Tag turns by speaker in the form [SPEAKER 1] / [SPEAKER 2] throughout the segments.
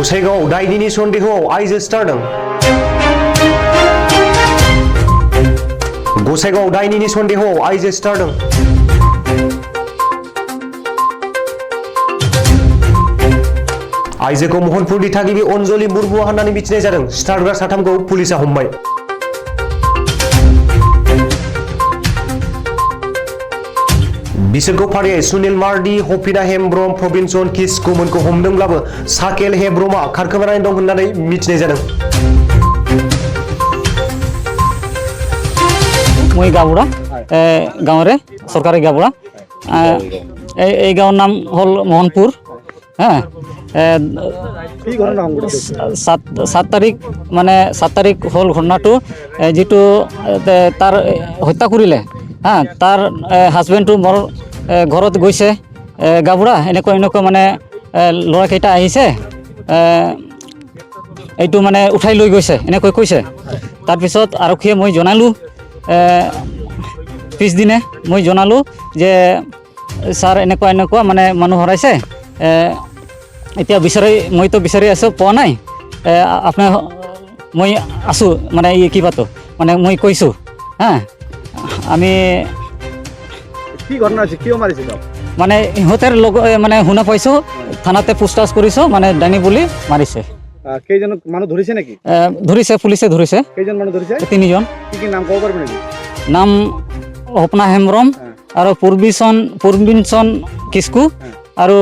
[SPEAKER 1] Gossaigaon दायनिनि सन्देहआव eyes स्टारदों Gossaigaon दायनिनि सन्देहआव eyes स्टारदों आइजोखौ महनपुरनि थागिबि अन्जलि मुर्मुआ होननानै मिथिनाय जादों स्टारग्रा साथामखौ पुलिसा हमबाय बिसोरखौ फारियै सुनिल मार्डी हफिना हेम्ब्रम प्रबिन्सन किसकुमोनखौ हमदोंब्लाबो साकेल हेब्रमा खारखोमानानै दं होननानै मिथिनाय जादों
[SPEAKER 2] মই গাবুড়া গাঁৱৰে চৰকাৰী গাবুড়া এই গাঁৱৰ নাম হ'ল মোহনপুৰ হ্যাঁ 7 তাৰিখ মানে 7 তাৰিখ হ'ল ঘটনাটো যেটো তাৰ হত্যা কৰিলে হ্যাঁ তাৰ হাজবেণ্ডটো মোৰ ঘৰত গৈছে গাবুড়া এনেকুৱা মানে ল'ৰাকেইটা আহিছে এইটো মানে উঠাই লৈ গৈছে এনেকৈ কৈছে তাৰপিছত আৰক্ষীয়ে মই জনালোঁ পিছদিনে মই জনালোঁ যে ছাৰ এনেকুৱা মানে মানুহ হৰাইছে এতিয়া মইতো বিচাৰি আছোঁ পোৱা নাই আপোনাৰ মই আছোঁ মানে কিবাটো মানে মই কৈছোঁ হা আমি
[SPEAKER 3] কি ঘটনা আছে কিয় মাৰিছিল
[SPEAKER 2] মানে ইহঁতৰ লগ মানে শুনা পাইছোঁ থানাতে পুছতাছ কৰিছোঁ মানে ডাইনী বুলি মাৰিছে
[SPEAKER 3] কেইজন মানুহ ধৰিছে নেকি
[SPEAKER 2] ধৰিছে পুলিচে ধৰিছে
[SPEAKER 3] কেইজন মানুহ ধৰিছে
[SPEAKER 2] 3 জন
[SPEAKER 3] কি নাম ক'ব পাৰিব নেকি
[SPEAKER 2] নাম হপনা হেমব্ৰম আৰু পূৰ্বিনচন কিস্কু আৰু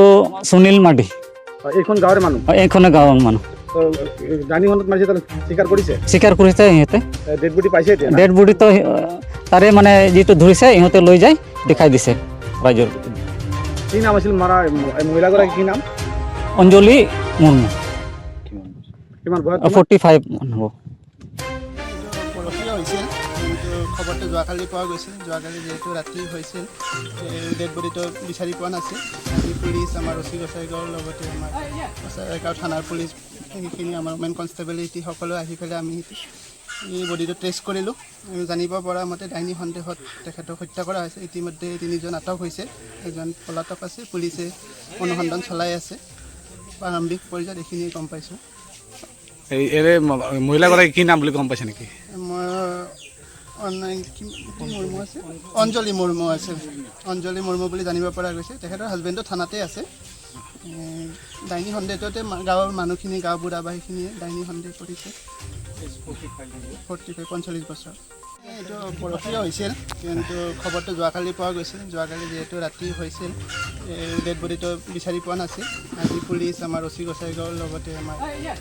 [SPEAKER 2] সুনীল মাৰ্ডি
[SPEAKER 3] এইখন গাঁৱৰ মানুহ জানিহনত মাৰিছে তালে স্বীকাৰ কৰিছে ইহঁতে ডেড বডি পাইছে এতিয়া
[SPEAKER 2] ডেড বডি তো তাৰে মানে যেটো ধৰিছে ইহঁতে লৈ যায় দেখাই দিছে ৰাইজৰ
[SPEAKER 3] কি নাম আছিল মাৰা মহিলাগৰাকী কি নাম
[SPEAKER 2] অঞ্জলি মুৰ্মু
[SPEAKER 3] কিমান বয়স
[SPEAKER 2] 45 হ'ব
[SPEAKER 4] খবৰটো যোৱাকালি পোৱা গৈছিল যোৱাকালি যেহেতু ৰাতি হৈছিল ডেড বডিটো বিচাৰি পোৱা নাছিল পুলিচ আমাৰ অচি গসাইগাঁৱৰ লগতে আমাৰ গসাইগাঁও থানাৰ পুলিচ সেইখিনি আমাৰ মেইন কনষ্টেবিলিটি সকলো আহি পেলাই আমি এই বডিটো টেষ্ট কৰিলোঁ জানিব পৰা মতে ডাইনী সন্দেহত তেখেতক হত্যা কৰা হৈছে ইতিমধ্যে 3 জন আটক হৈছে এজন পলাতক আছে পুলিচে অনুসন্ধান চলাই আছে প্ৰাৰম্ভিক পৰ্যায়ত এইখিনি গম পাইছোঁ
[SPEAKER 3] এই মহিলাগৰাকী কি নাম বুলি গম পাইছে নেকি
[SPEAKER 4] অঞ্জলি মুৰ্মু আছে অঞ্জলি মুৰ্মু বুলি জানিব পৰা গৈছে তেখেতৰ হাজবেণ্ডটো থানাতে আছে ডাইনী সন্দেহতে গাঁৱৰ মানুহখিনি গাঁও বুঢ়াবাহীখিনিয়ে ডাইনী সন্দেহ কৰিছে 45 বছৰ এইটো পৰহিয়ে হৈছিল কিন্তু খবৰটো যোৱাকালি পোৱা গৈছিল যোৱাকালি যেহেতু ৰাতি হৈছিল ডেড বডিটো বিচাৰি পোৱা নাছিল আজি পুলিচ আমাৰ অচি গসাইগাঁৱৰ লগতে আমাৰ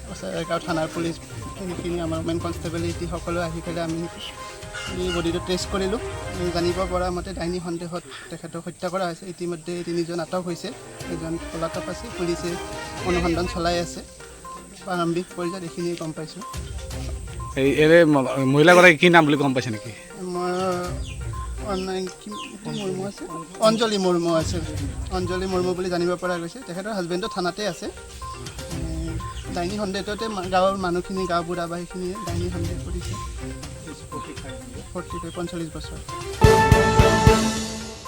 [SPEAKER 4] গসাইগাঁও থানাৰ পুলিচ সেইখিনি আমাৰ মেইন কনষ্টেবিলিটি সকলো আহি পেলাই আমি এই বডিটো টেষ্ট কৰিলোঁ জানিব পৰা মতে ডাইনী সন্দেহত তেখেতক হত্যা কৰা হৈছে ইতিমধ্যে 3 জন আটক হৈছে এজন পলাতক আছে পুলিচে অনুসন্ধান চলাই আছে প্ৰাৰম্ভিক পৰ্যায়ত এইখিনি গম পাইছোঁ
[SPEAKER 3] এই মহিলাগৰাকী কি নাম বুলি গম পাইছে নেকি
[SPEAKER 4] অঞ্জলি মুৰ্মু আছে অঞ্জলি মুৰ্মু বুলি জানিব পৰা গৈছে তেখেতৰ হাজবেণ্ডটো থানাতে আছে ডাইনী সন্দেহতে গাঁৱৰ মানুহখিনি গাঁও বুঢ়াবাহীখিনিয়ে ডাইনী সন্দেহ কৰিছে 45 বছৰ